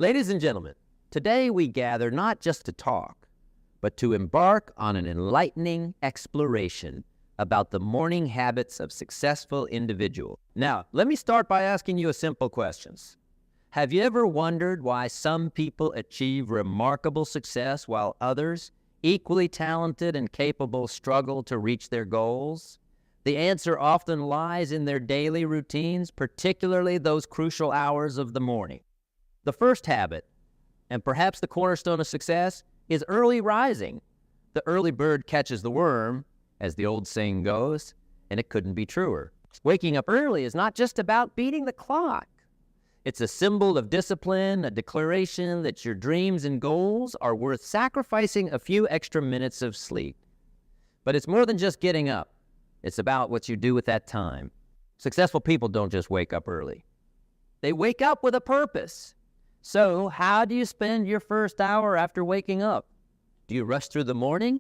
Ladies and gentlemen, today we gather not just to talk, but to embark on an enlightening exploration about the morning habits of successful individuals. Now, let me start by asking you a simple question. Have you ever wondered why some people achieve remarkable success while others, equally talented and capable, struggle to reach their goals? The answer often lies in their daily routines, particularly those crucial hours of the morning. The first habit, and perhaps the cornerstone of success, is early rising. The early bird catches the worm, as the old saying goes, and it couldn't be truer. Waking up early is not just about beating the clock. It's a symbol of discipline, a declaration that your dreams and goals are worth sacrificing a few extra minutes of sleep. But it's more than just getting up. It's about what you do with that time. Successful people don't just wake up early. They wake up with a purpose. So, how do you spend your first hour after waking up? Do you rush through the morning,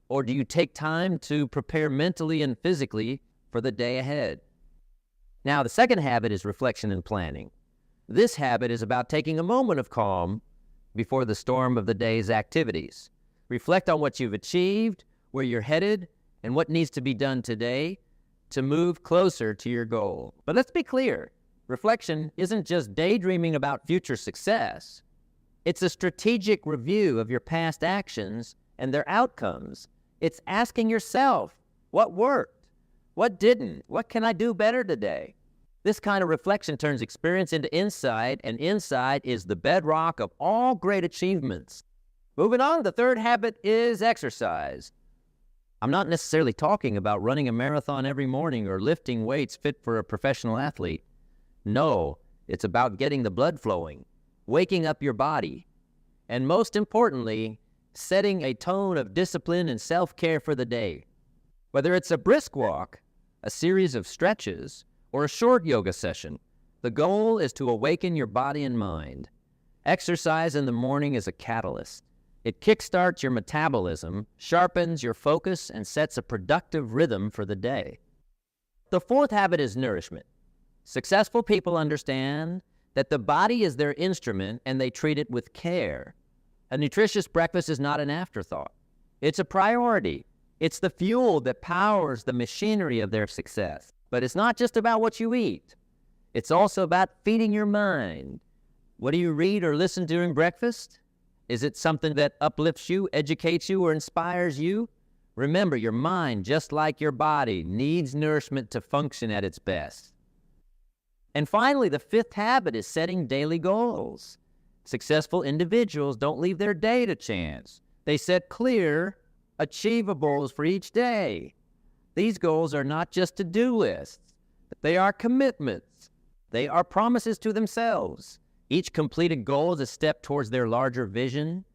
or do you take time to prepare mentally and physically for the day ahead? Now, the second habit is reflection and planning. This habit is about taking a moment of calm before the storm of the day's activities. Reflect on what you've achieved, where you're headed, and what needs to be done today to move closer to your goal. But let's be clear. Reflection isn't just daydreaming about future success. It's a strategic review of your past actions and their outcomes. It's asking yourself, what worked? What didn't? What can I do better today? This kind of reflection turns experience into insight, and insight is the bedrock of all great achievements. Moving on, the third habit is exercise. I'm not necessarily talking about running a marathon every morning or lifting weights fit for a professional athlete. No, it's about getting the blood flowing, waking up your body, and most importantly, setting a tone of discipline and self-care for the day. Whether it's a brisk walk, a series of stretches, or a short yoga session, the goal is to awaken your body and mind. Exercise in the morning is a catalyst. It kickstarts your metabolism, sharpens your focus, and sets a productive rhythm for the day. The fourth habit is nourishment. Successful people understand that the body is their instrument and they treat it with care. A nutritious breakfast is not an afterthought. It's a priority. It's the fuel that powers the machinery of their success. But it's not just about what you eat. It's also about feeding your mind. What do you read or listen during breakfast? Is it something that uplifts you, educates you, or inspires you? Remember, your mind, just like your body, needs nourishment to function at its best. And finally, the fifth habit is setting daily goals. Successful individuals don't leave their day to chance. They set clear, achievables for each day. These goals are not just to-do lists. They are commitments. They are promises to themselves. Each completed goal is a step towards their larger vision.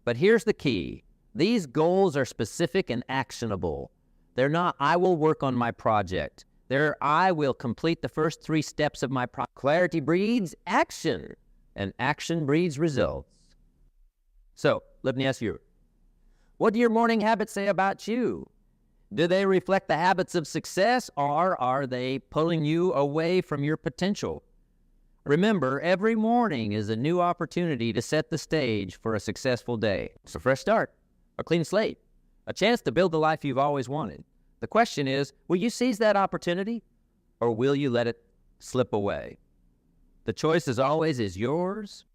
But here's the key. These goals are specific and actionable. They're not, I will work on my project. They're, I will complete the first 3 steps of my project. Clarity breeds action, and action breeds results. So, let me ask you, what do your morning habits say about you? Do they reflect the habits of success, or are they pulling you away from your potential? Remember, every morning is a new opportunity to set the stage for a successful day. It's a fresh start, a clean slate, a chance to build the life you've always wanted. The question is, will you seize that opportunity, or will you let it slip away? The choice, as always, is yours.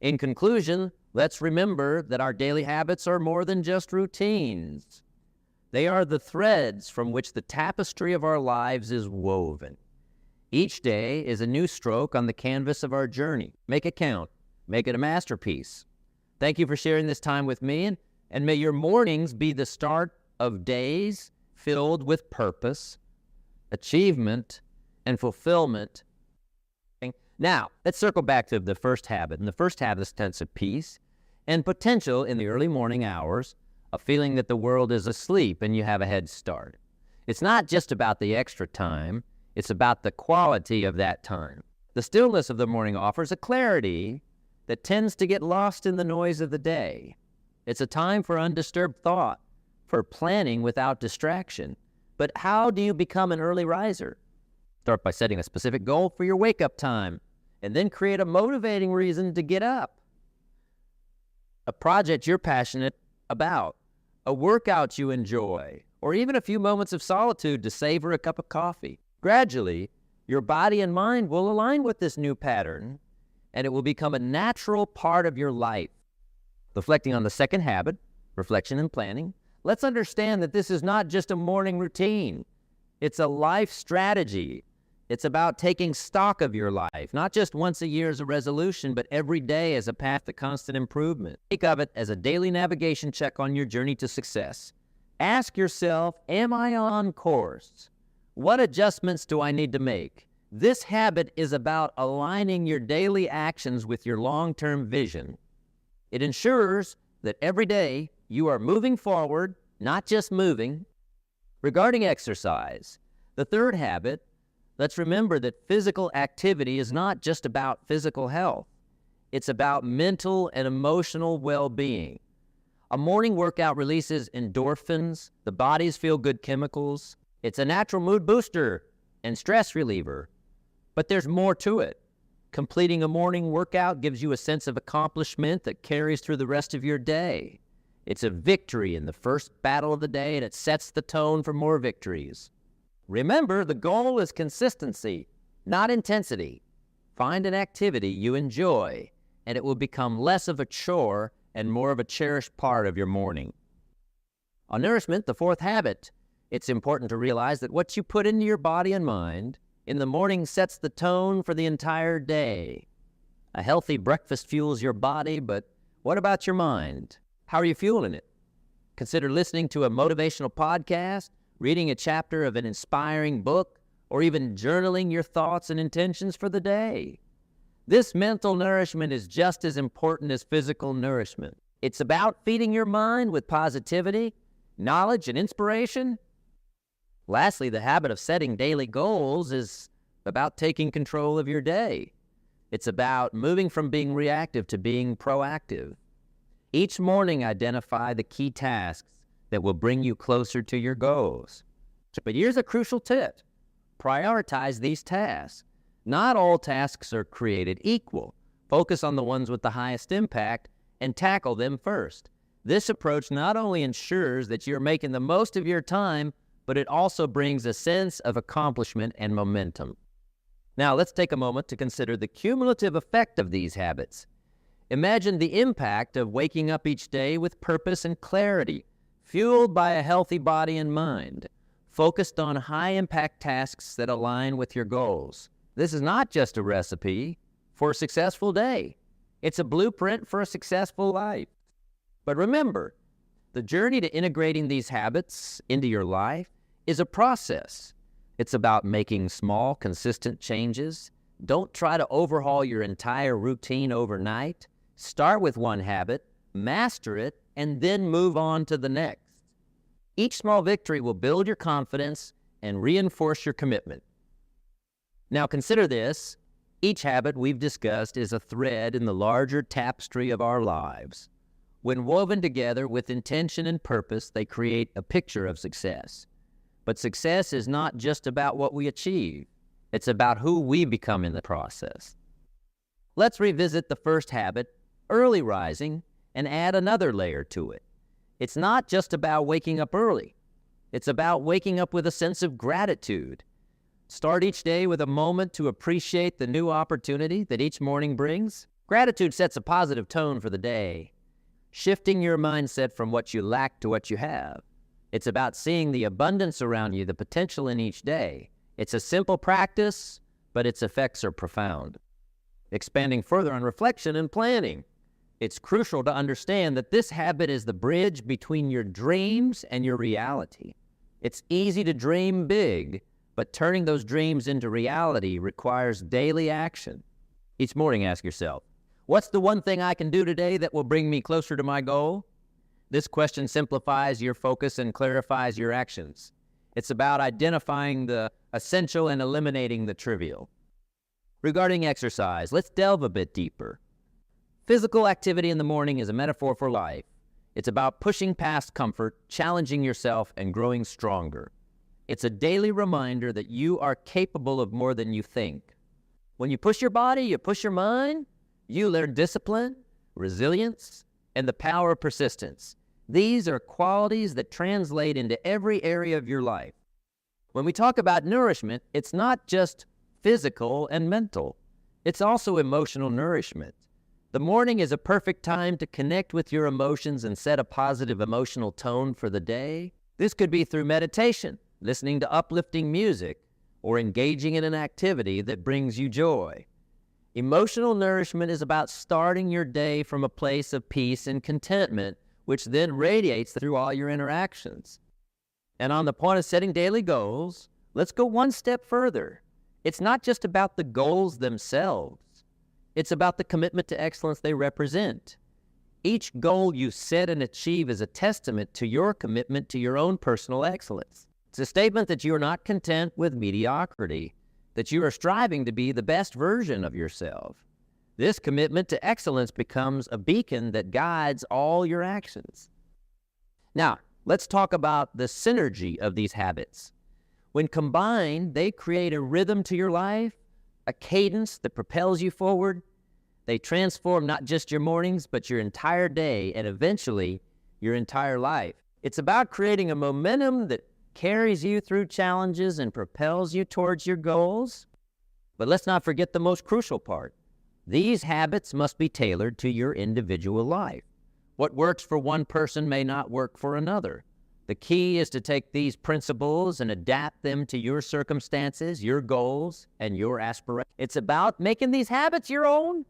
In conclusion, let's remember that our daily habits are more than just routines. They are the threads from which the tapestry of our lives is woven. Each day is a new stroke on the canvas of our journey. Make it count. Make it a masterpiece. Thank you for sharing this time with me, and may your mornings be the start of days filled with purpose, achievement, and fulfillment. Now, let's circle back to the first habit. And the first habit is a sense of peace and potential in the early morning hours, a feeling that the world is asleep and you have a head start. It's not just about the extra time. It's about the quality of that time. The stillness of the morning offers a clarity that tends to get lost in the noise of the day. It's a time for undisturbed thought, for planning without distraction. But how do you become an early riser? Start by setting a specific goal for your wake-up time and then create a motivating reason to get up. A project you're passionate about, a workout you enjoy, or even a few moments of solitude to savor a cup of coffee. Gradually, your body and mind will align with this new pattern, and it will become a natural part of your life. Reflecting on the second habit, reflection and planning, let's understand that this is not just a morning routine. It's a life strategy. It's about taking stock of your life, not just once a year as a resolution, but every day as a path to constant improvement. Think of it as a daily navigation check on your journey to success. Ask yourself, am I on course? What adjustments do I need to make? This habit is about aligning your daily actions with your long-term vision. It ensures that every day you are moving forward, not just moving. Regarding exercise, the third habit, let's remember that physical activity is not just about physical health. It's about mental and emotional well-being. A morning workout releases endorphins, the body's feel-good chemicals. It's a natural mood booster and stress reliever. But there's more to it. Completing a morning workout gives you a sense of accomplishment that carries through the rest of your day. It's a victory in the first battle of the day, and it sets the tone for more victories. Remember, the goal is consistency, not intensity. Find an activity you enjoy, and it will become less of a chore and more of a cherished part of your morning. On nourishment, the fourth habit, it's important to realize that what you put into your body and mind in the morning sets the tone for the entire day. A healthy breakfast fuels your body, but what about your mind? How are you fueling it? Consider listening to a motivational podcast, reading a chapter of an inspiring book, or even journaling your thoughts and intentions for the day. This mental nourishment is just as important as physical nourishment. It's about feeding your mind with positivity, knowledge, and inspiration. Lastly, the habit of setting daily goals is about taking control of your day. It's about moving from being reactive to being proactive. Each morning, identify the key tasks that will bring you closer to your goals. But here's a crucial tip. Prioritize these tasks. Not all tasks are created equal. Focus on the ones with the highest impact and tackle them first. This approach not only ensures that you're making the most of your time, but it also brings a sense of accomplishment and momentum. Now, let's take a moment to consider the cumulative effect of these habits. Imagine the impact of waking up each day with purpose and clarity, fueled by a healthy body and mind, focused on high-impact tasks that align with your goals. This is not just a recipe for a successful day. It's a blueprint for a successful life. But remember, the journey to integrating these habits into your life is a process. It's about making small, consistent changes. Don't try to overhaul your entire routine overnight. Start with one habit, master it, and then move on to the next. Each small victory will build your confidence and reinforce your commitment. Now consider this. Each habit we've discussed is a thread in the larger tapestry of our lives. When woven together with intention and purpose, they create a picture of success. But success is not just about what we achieve. It's about who we become in the process. Let's revisit the first habit, early rising, and add another layer to it. It's not just about waking up early. It's about waking up with a sense of gratitude. Start each day with a moment to appreciate the new opportunity that each morning brings. Gratitude sets a positive tone for the day, shifting your mindset from what you lack to what you have. It's about seeing the abundance around you, the potential in each day. It's a simple practice, but its effects are profound. Expanding further on reflection and planning, it's crucial to understand that this habit is the bridge between your dreams and your reality. It's easy to dream big, but turning those dreams into reality requires daily action. Each morning, ask yourself, what's the one thing I can do today that will bring me closer to my goal? This question simplifies your focus and clarifies your actions. It's about identifying the essential and eliminating the trivial. Regarding exercise, let's delve a bit deeper. Physical activity in the morning is a metaphor for life. It's about pushing past comfort, challenging yourself, and growing stronger. It's a daily reminder that you are capable of more than you think. When you push your body, you push your mind, you learn discipline, resilience, and the power of persistence. These are qualities that translate into every area of your life. When we talk about nourishment, it's not just physical and mental. It's also emotional nourishment. The morning is a perfect time to connect with your emotions and set a positive emotional tone for the day. This could be through meditation, listening to uplifting music, or engaging in an activity that brings you joy. Emotional nourishment is about starting your day from a place of peace and contentment, which then radiates through all your interactions. And on the point of setting daily goals, let's go one step further. It's not just about the goals themselves. It's about the commitment to excellence they represent. Each goal you set and achieve is a testament to your commitment to your own personal excellence. It's a statement that you are not content with mediocrity, that you are striving to be the best version of yourself. This commitment to excellence becomes a beacon that guides all your actions. Now, let's talk about the synergy of these habits. When combined, they create a rhythm to your life, a cadence that propels you forward. They transform not just your mornings, but your entire day and eventually your entire life. It's about creating a momentum that carries you through challenges and propels you towards your goals. But let's not forget the most crucial part. These habits must be tailored to your individual life. What works for one person may not work for another. The key is to take these principles and adapt them to your circumstances, your goals, and your aspirations. It's about making these habits your own.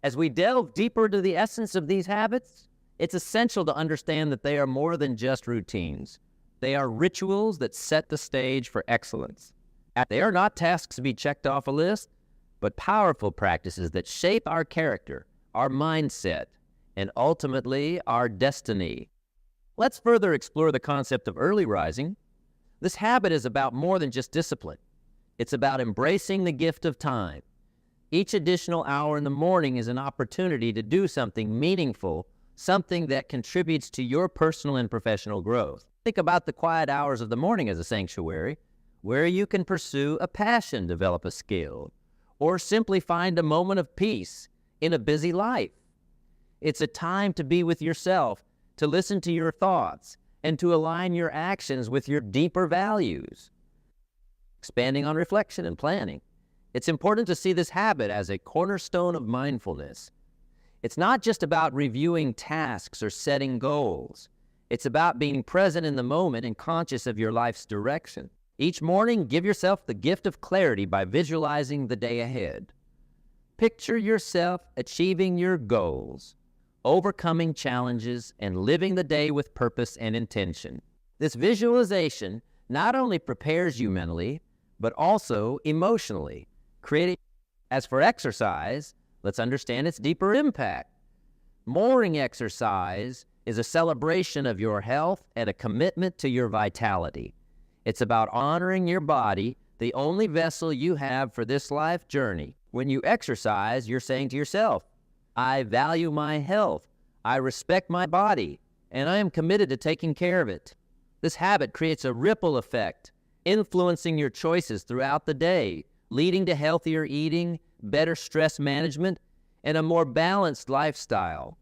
As we delve deeper into the essence of these habits, it's essential to understand that they are more than just routines. They are rituals that set the stage for excellence. They are not tasks to be checked off a list, but powerful practices that shape our character, our mindset, and ultimately our destiny. Let's further explore the concept of early rising. This habit is about more than just discipline. It's about embracing the gift of time. Each additional hour in the morning is an opportunity to do something meaningful, something that contributes to your personal and professional growth. Think about the quiet hours of the morning as a sanctuary, where you can pursue a passion, develop a skill, or simply find a moment of peace in a busy life. It's a time to be with yourself, to listen to your thoughts, and to align your actions with your deeper values. Expanding on reflection and planning, it's important to see this habit as a cornerstone of mindfulness. It's not just about reviewing tasks or setting goals. It's about being present in the moment and conscious of your life's direction. Each morning, give yourself the gift of clarity by visualizing the day ahead. Picture yourself achieving your goals, overcoming challenges, and living the day with purpose and intention. This visualization not only prepares you mentally, but also emotionally, creating. As for exercise, let's understand its deeper impact. Morning exercise is a celebration of your health and a commitment to your vitality. It's about honoring your body, the only vessel you have for this life journey. When you exercise, you're saying to yourself, I value my health, I respect my body, and I am committed to taking care of it. This habit creates a ripple effect, influencing your choices throughout the day, leading to healthier eating, better stress management, and a more balanced lifestyle.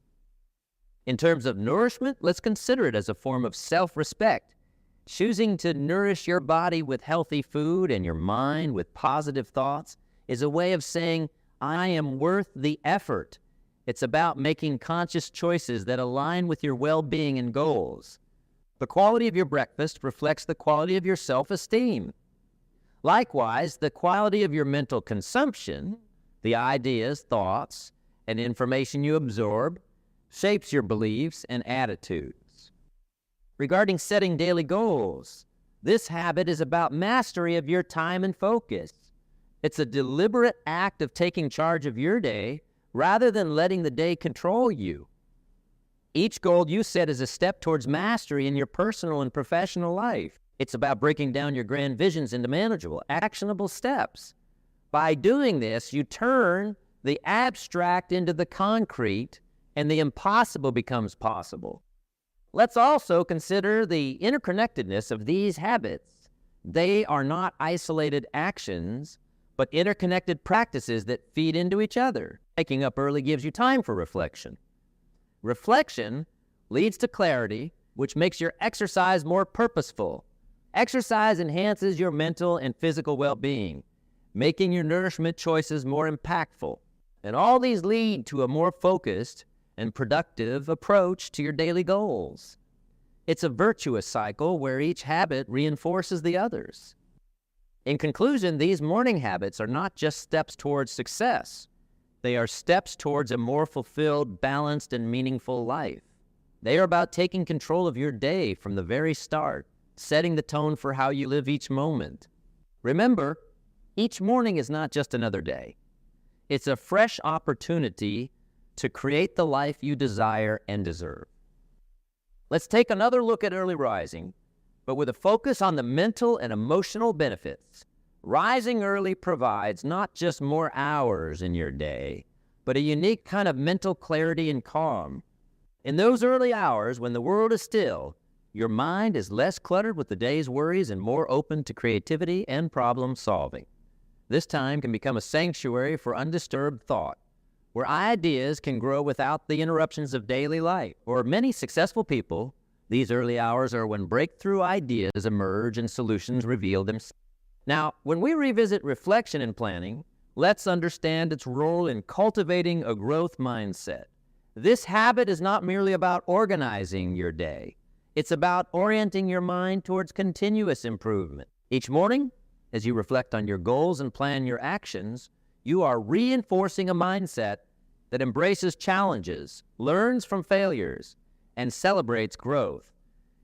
In terms of nourishment, let's consider it as a form of self-respect. Choosing to nourish your body with healthy food and your mind with positive thoughts is a way of saying, I am worth the effort. It's about making conscious choices that align with your well-being and goals. The quality of your breakfast reflects the quality of your self-esteem. Likewise, the quality of your mental consumption, the ideas, thoughts, and information you absorb, shapes your beliefs and attitudes. Regarding setting daily goals, this habit is about mastery of your time and focus. It's a deliberate act of taking charge of your day rather than letting the day control you. Each goal you set is a step towards mastery in your personal and professional life. It's about breaking down your grand visions into manageable, actionable steps. By doing this, you turn the abstract into the concrete, and the impossible becomes possible. Let's also consider the interconnectedness of these habits. They are not isolated actions, but interconnected practices that feed into each other. Waking up early gives you time for reflection. Reflection leads to clarity, which makes your exercise more purposeful. Exercise enhances your mental and physical well-being, making your nourishment choices more impactful. And all these lead to a more focused and productive approach to your daily goals. It's a virtuous cycle where each habit reinforces the others. In conclusion, these morning habits are not just steps towards success. They are steps towards a more fulfilled, balanced, and meaningful life. They are about taking control of your day from the very start, setting the tone for how you live each moment. Remember, each morning is not just another day. It's a fresh opportunity to create the life you desire and deserve. Let's take another look at early rising, but with a focus on the mental and emotional benefits. Rising early provides not just more hours in your day, but a unique kind of mental clarity and calm. In those early hours, when the world is still, your mind is less cluttered with the day's worries and more open to creativity and problem solving. This time can become a sanctuary for undisturbed thought, where ideas can grow without the interruptions of daily life. For many successful people, these early hours are when breakthrough ideas emerge and solutions reveal themselves. Now, when we revisit reflection and planning, let's understand its role in cultivating a growth mindset. This habit is not merely about organizing your day. It's about orienting your mind towards continuous improvement. Each morning, as you reflect on your goals and plan your actions, you are reinforcing a mindset that embraces challenges, learns from failures, and celebrates growth.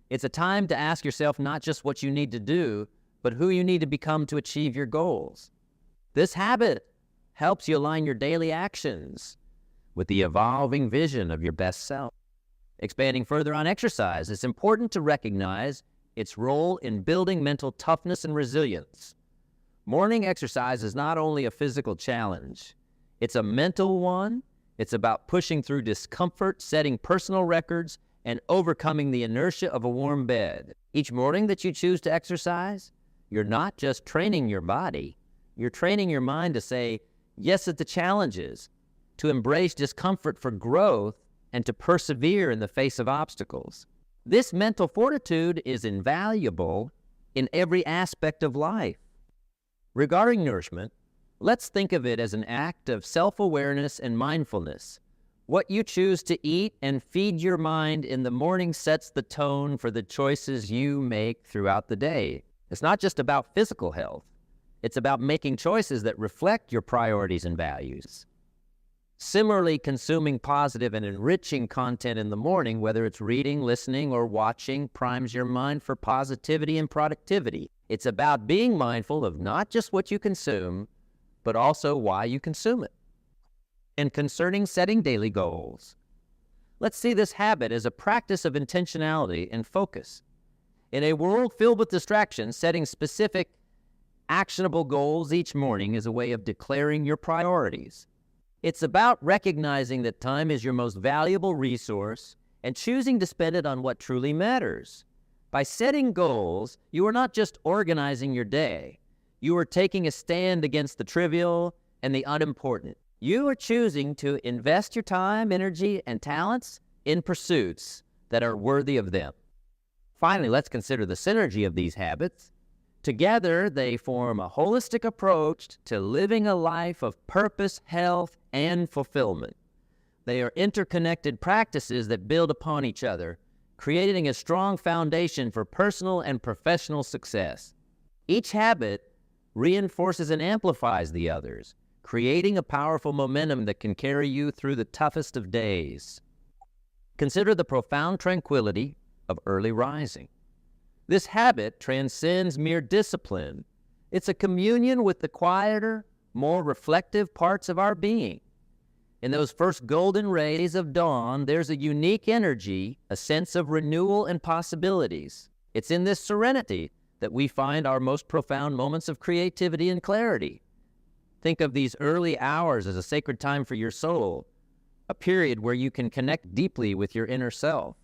It's a time to ask yourself not just what you need to do, but who you need to become to achieve your goals. This habit helps you align your daily actions with the evolving vision of your best self. Expanding further on exercise, it's important to recognize its role in building mental toughness and resilience. Morning exercise is not only a physical challenge, it's a mental one. It's about pushing through discomfort, setting personal records, and overcoming the inertia of a warm bed. Each morning that you choose to exercise, you're not just training your body, you're training your mind to say yes to the challenges, to embrace discomfort for growth, and to persevere in the face of obstacles. This mental fortitude is invaluable in every aspect of life. Regarding nourishment, let's think of it as an act of self-awareness and mindfulness. What you choose to eat and feed your mind in the morning sets the tone for the choices you make throughout the day. It's not just about physical health. It's about making choices that reflect your priorities and values. Similarly, consuming positive and enriching content in the morning, whether it's reading, listening, or watching, primes your mind for positivity and productivity. It's about being mindful of not just what you consume, but also why you consume it. And concerning setting daily goals, let's see this habit as a practice of intentionality and focus. In a world filled with distractions, setting specific, actionable goals each morning is a way of declaring your priorities. It's about recognizing that time is your most valuable resource and choosing to spend it on what truly matters. By setting goals, you are not just organizing your day. You are taking a stand against the trivial and the unimportant. You are choosing to invest your time, energy, and talents in pursuits that are worthy of them. Finally, let's consider the synergy of these habits. Together, they form a holistic approach to living a life of purpose, health, and fulfillment. They are interconnected practices that build upon each other, creating a strong foundation for personal and professional success. Each habit reinforces and amplifies the others, creating a powerful momentum that can carry you through the toughest of days. Consider the profound tranquility of early rising. This habit transcends mere discipline. It's a communion with the quieter, more reflective parts of our being. In those first golden rays of dawn, there's a unique energy, a sense of renewal and possibilities. It's in this serenity that we find our most profound moments of creativity and clarity. Think of these early hours as a sacred time for your soul, a period where you can connect deeply with your inner self,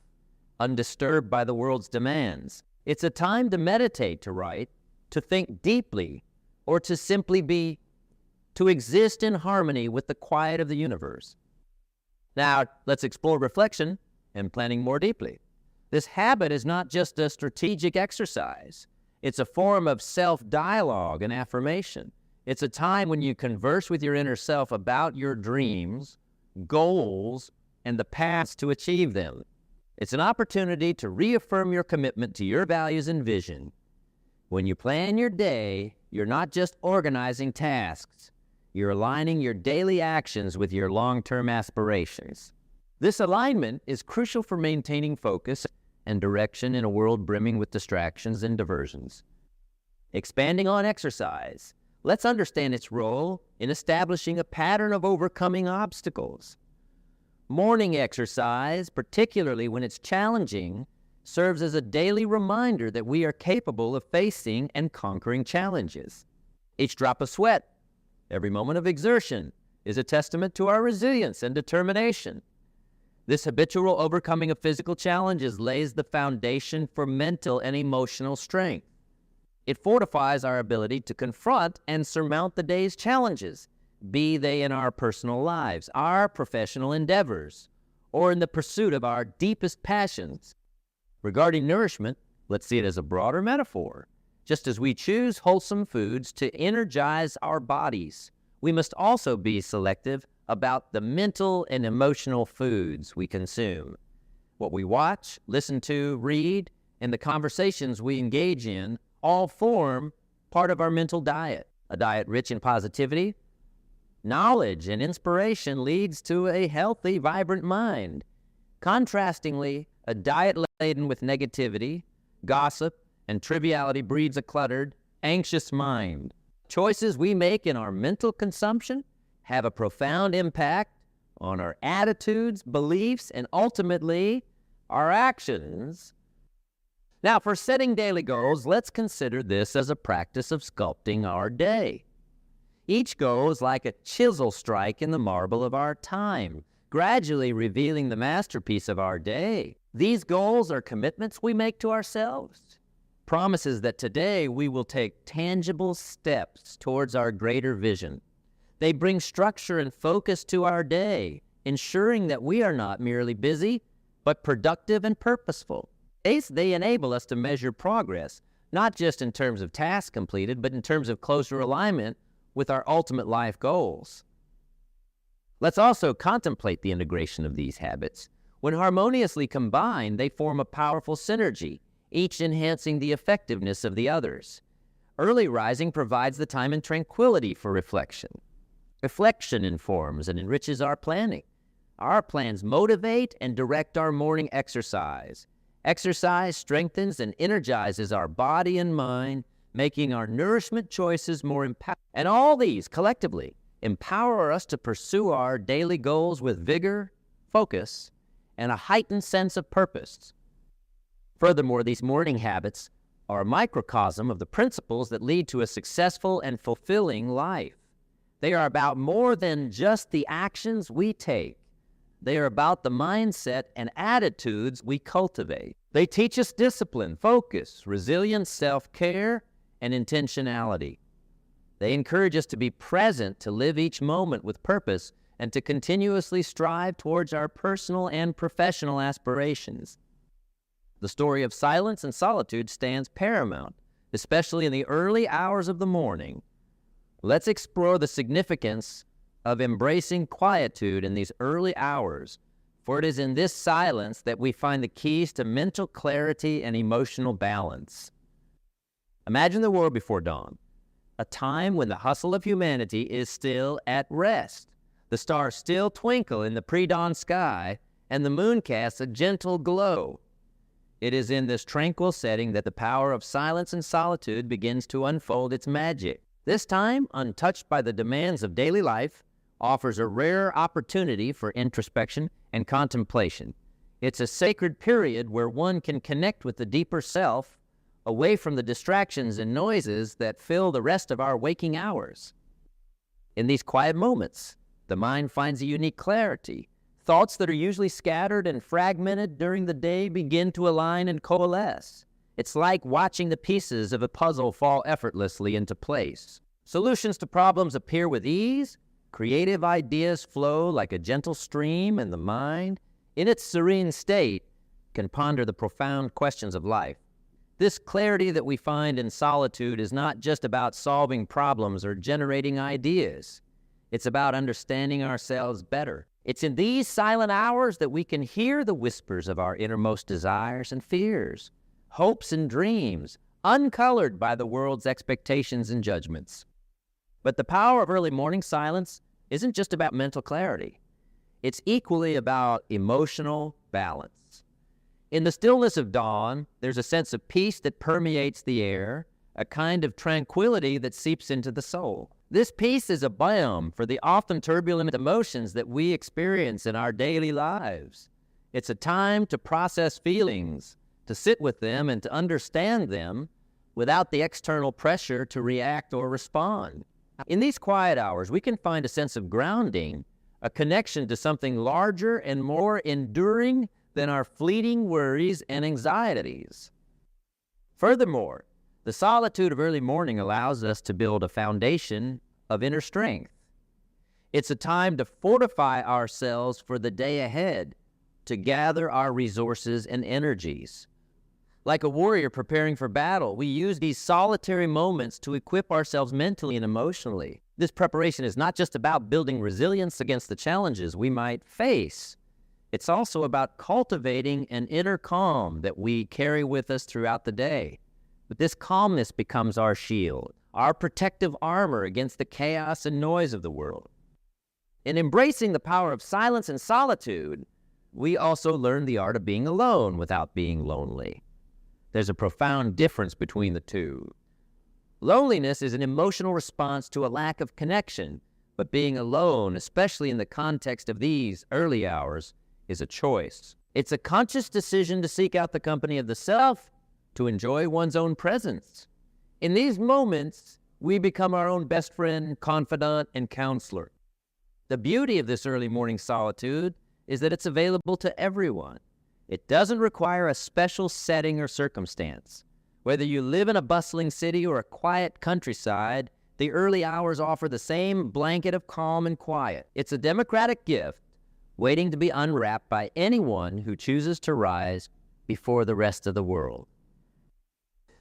undisturbed by the world's demands. It's a time to meditate, to write, to think deeply, or to simply be to exist in harmony with the quiet of the universe. Now, let's explore reflection and planning more deeply. This habit is not just a strategic exercise. It's a form of self-dialogue and affirmation. It's a time when you converse with your inner self about your dreams, goals, and the paths to achieve them. It's an opportunity to reaffirm your commitment to your values and vision. When you plan your day, you're not just organizing tasks. You're aligning your daily actions with your long-term aspirations. This alignment is crucial for maintaining focus and direction in a world brimming with distractions and diversions. Expanding on exercise, let's understand its role in establishing a pattern of overcoming obstacles. Morning exercise, particularly when it's challenging, serves as a daily reminder that we are capable of facing and conquering challenges. Each drop of sweat, every moment of exertion, is a testament to our resilience and determination. This habitual overcoming of physical challenges lays the foundation for mental and emotional strength. It fortifies our ability to confront and surmount the day's challenges, be they in our personal lives, our professional endeavors, or in the pursuit of our deepest passions. Regarding nourishment, let's see it as a broader metaphor. Just as we choose wholesome foods to energize our bodies, we must also be selective about the mental and emotional foods we consume. What we watch, listen to, read, and the conversations we engage in all form part of our mental diet. A diet rich in positivity, knowledge, and inspiration leads to a healthy, vibrant mind. Contrastingly, a diet laden with negativity, gossip, and triviality breeds a cluttered, anxious mind. Choices we make in our mental consumption have a profound impact on our attitudes, beliefs, and ultimately, our actions. Now, for setting daily goals, let's consider this as a practice of sculpting our day. Each goal is like a chisel strike in the marble of our time, gradually revealing the masterpiece of our day. These goals are commitments we make to ourselves, promises that today we will take tangible steps towards our greater vision. They bring structure and focus to our day, ensuring that we are not merely busy, but productive and purposeful. They enable us to measure progress, not just in terms of tasks completed, but in terms of closer alignment with our ultimate life goals. Let's also contemplate the integration of these habits. When harmoniously combined, they form a powerful synergy, each enhancing the effectiveness of the others. Early rising provides the time and tranquility for reflection. Reflection informs and enriches our planning. Our plans motivate and direct our morning exercise. Exercise strengthens and energizes our body and mind, making our nourishment choices more impactful. And all these, collectively, empower us to pursue our daily goals with vigor, focus, and a heightened sense of purpose. Furthermore, these morning habits are a microcosm of the principles that lead to a successful and fulfilling life. They are about more than just the actions we take. They are about the mindset and attitudes we cultivate. They teach us discipline, focus, resilience, self-care, and intentionality. They encourage us to be present, to live each moment with purpose, and to continuously strive towards our personal and professional aspirations. The story of silence and solitude stands paramount, especially in the early hours of the morning. Let's explore the significance of embracing quietude in these early hours, for it is in this silence that we find the keys to mental clarity and emotional balance. Imagine the world before dawn, a time when the hustle of humanity is still at rest. The stars still twinkle in the pre-dawn sky, and the moon casts a gentle glow. It is in this tranquil setting that the power of silence and solitude begins to unfold its magic. This time, untouched by the demands of daily life, offers a rare opportunity for introspection and contemplation. It's a sacred period where one can connect with the deeper self, away from the distractions and noises that fill the rest of our waking hours. In these quiet moments, the mind finds a unique clarity. Thoughts that are usually scattered and fragmented during the day begin to align and coalesce. It's like watching the pieces of a puzzle fall effortlessly into place. Solutions to problems appear with ease. Creative ideas flow like a gentle stream, and the mind, in its serene state, can ponder the profound questions of life. This clarity that we find in solitude is not just about solving problems or generating ideas. It's about understanding ourselves better. It's in these silent hours that we can hear the whispers of our innermost desires and fears, hopes and dreams, uncolored by the world's expectations and judgments. But the power of early morning silence isn't just about mental clarity. It's equally about emotional balance. In the stillness of dawn, there's a sense of peace that permeates the air, a kind of tranquility that seeps into the soul. This peace is a balm for the often turbulent emotions that we experience in our daily lives. It's a time to process feelings, to sit with them and to understand them without the external pressure to react or respond. In these quiet hours, we can find a sense of grounding, a connection to something larger and more enduring than our fleeting worries and anxieties. Furthermore, the solitude of early morning allows us to build a foundation of inner strength. It's a time to fortify ourselves for the day ahead, to gather our resources and energies. Like a warrior preparing for battle, we use these solitary moments to equip ourselves mentally and emotionally. This preparation is not just about building resilience against the challenges we might face. It's also about cultivating an inner calm that we carry with us throughout the day. But this calmness becomes our shield, our protective armor against the chaos and noise of the world. In embracing the power of silence and solitude, we also learn the art of being alone without being lonely. There's a profound difference between the two. Loneliness is an emotional response to a lack of connection, but being alone, especially in the context of these early hours, is a choice. It's a conscious decision to seek out the company of the self, to enjoy one's own presence. In these moments, we become our own best friend, confidant, and counselor. The beauty of this early morning solitude is that it's available to everyone. It doesn't require a special setting or circumstance. Whether you live in a bustling city or a quiet countryside, the early hours offer the same blanket of calm and quiet. It's a democratic gift waiting to be unwrapped by anyone who chooses to rise before the rest of the world.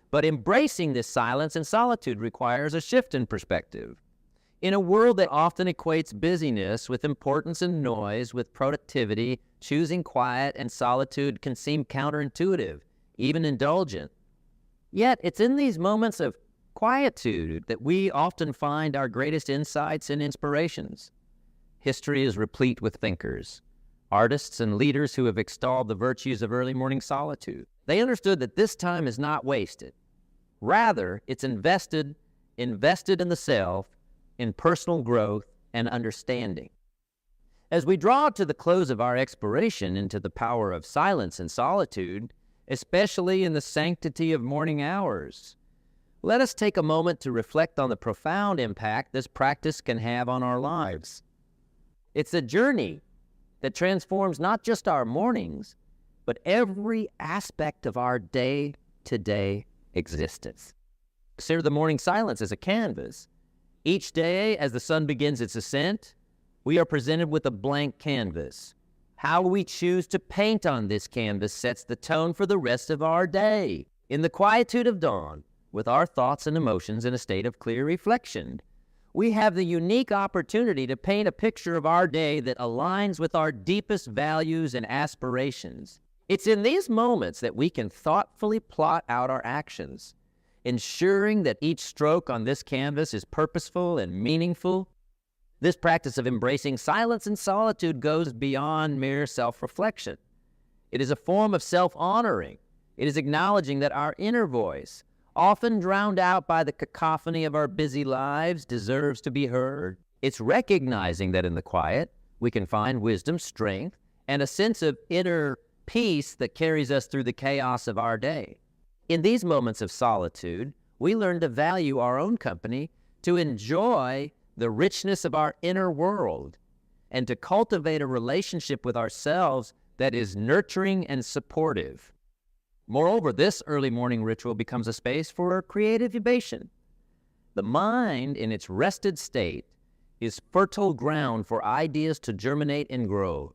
But embracing this silence and solitude requires a shift in perspective. In a world that often equates busyness with importance and noise with productivity, choosing quiet and solitude can seem counterintuitive, even indulgent. Yet it's in these moments of quietude that we often find our greatest insights and inspirations. History is replete with thinkers, artists and leaders who have extolled the virtues of early morning solitude. They understood that this time is not wasted. Rather, it's invested in the self, in personal growth and understanding. As we draw to the close of our exploration into the power of silence and solitude, especially in the sanctity of morning hours, let us take a moment to reflect on the profound impact this practice can have on our lives. It's a journey that transforms not just our mornings, but every aspect of our day-to-day existence. Consider the morning silence as a canvas. Each day, as the sun begins its ascent, we are presented with a blank canvas. How we choose to paint on this canvas sets the tone for the rest of our day. In the quietude of dawn, with our thoughts and emotions in a state of clear reflection, we have the unique opportunity to paint a picture of our day that aligns with our deepest values and aspirations. It's in these moments that we can thoughtfully plot out our actions, ensuring that each stroke on this canvas is purposeful and meaningful. This practice of embracing silence and solitude goes beyond mere self-reflection. It is a form of self-honoring. It is acknowledging that our inner voice, often drowned out by the cacophony of our busy lives, deserves to be heard. It's recognizing that in the quiet, we can find wisdom, strength, and a sense of inner peace that carries us through the chaos of our day. In these moments of solitude, we learn to value our own company, to enjoy the richness of our inner world, and to cultivate a relationship with ourselves that is nurturing and supportive. Moreover, this early morning ritual becomes a space for creative incubation. The mind, in its rested state, is fertile ground for ideas to germinate and grow.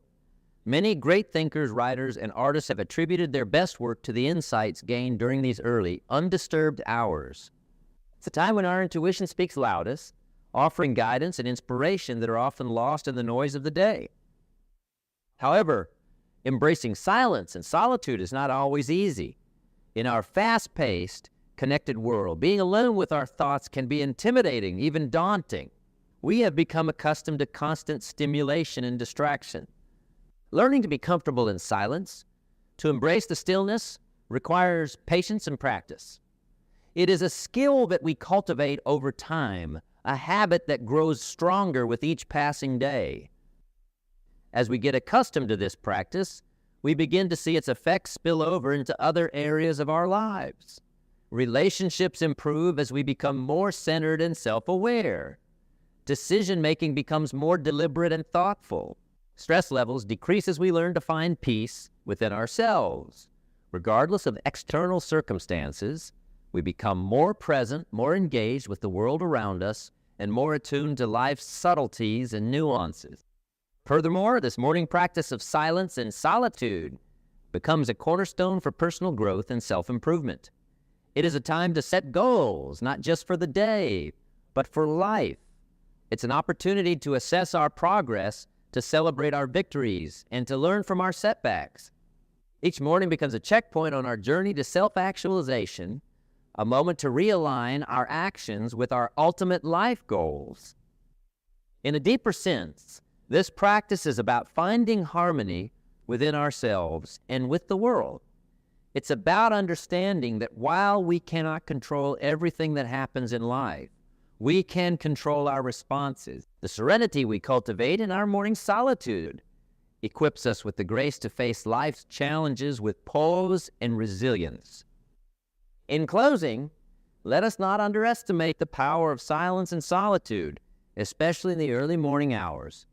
Many great thinkers, writers, and artists have attributed their best work to the insights gained during these early, undisturbed hours. It's a time when our intuition speaks loudest, offering guidance and inspiration that are often lost in the noise of the day. However, embracing silence and solitude is not always easy. In our fast-paced, connected world, being alone with our thoughts can be intimidating, even daunting. We have become accustomed to constant stimulation and distraction. Learning to be comfortable in silence, to embrace the stillness, requires patience and practice. It is a skill that we cultivate over time, a habit that grows stronger with each passing day. As we get accustomed to this practice, we begin to see its effects spill over into other areas of our lives. Relationships improve as we become more centered and self-aware. Decision-making becomes more deliberate and thoughtful. Stress levels decrease as we learn to find peace within ourselves. Regardless of external circumstances, we become more present, more engaged with the world around us, and more attuned to life's subtleties and nuances. Furthermore, this morning practice of silence and solitude becomes a cornerstone for personal growth and self-improvement. It is a time to set goals, not just for the day, but for life. It's an opportunity to assess our progress, to celebrate our victories, and to learn from our setbacks. Each morning becomes a checkpoint on our journey to self-actualization, a moment to realign our actions with our ultimate life goals. In a deeper sense, this practice is about finding harmony within ourselves and with the world. It's about understanding that while we cannot control everything that happens in life, we can control our responses. The serenity we cultivate in our morning solitude equips us with the grace to face life's challenges with poise and resilience. In closing, let us not underestimate the power of silence and solitude, especially in the early morning hours.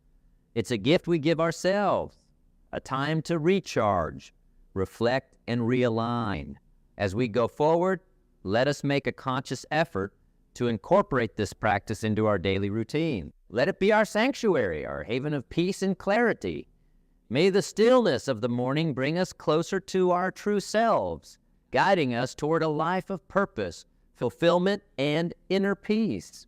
It's a gift we give ourselves, a time to recharge, reflect, and realign. As we go forward, let us make a conscious effort to incorporate this practice into our daily routine. Let it be our sanctuary, our haven of peace and clarity. May the stillness of the morning bring us closer to our true selves, guiding us toward a life of purpose, fulfillment, and inner peace.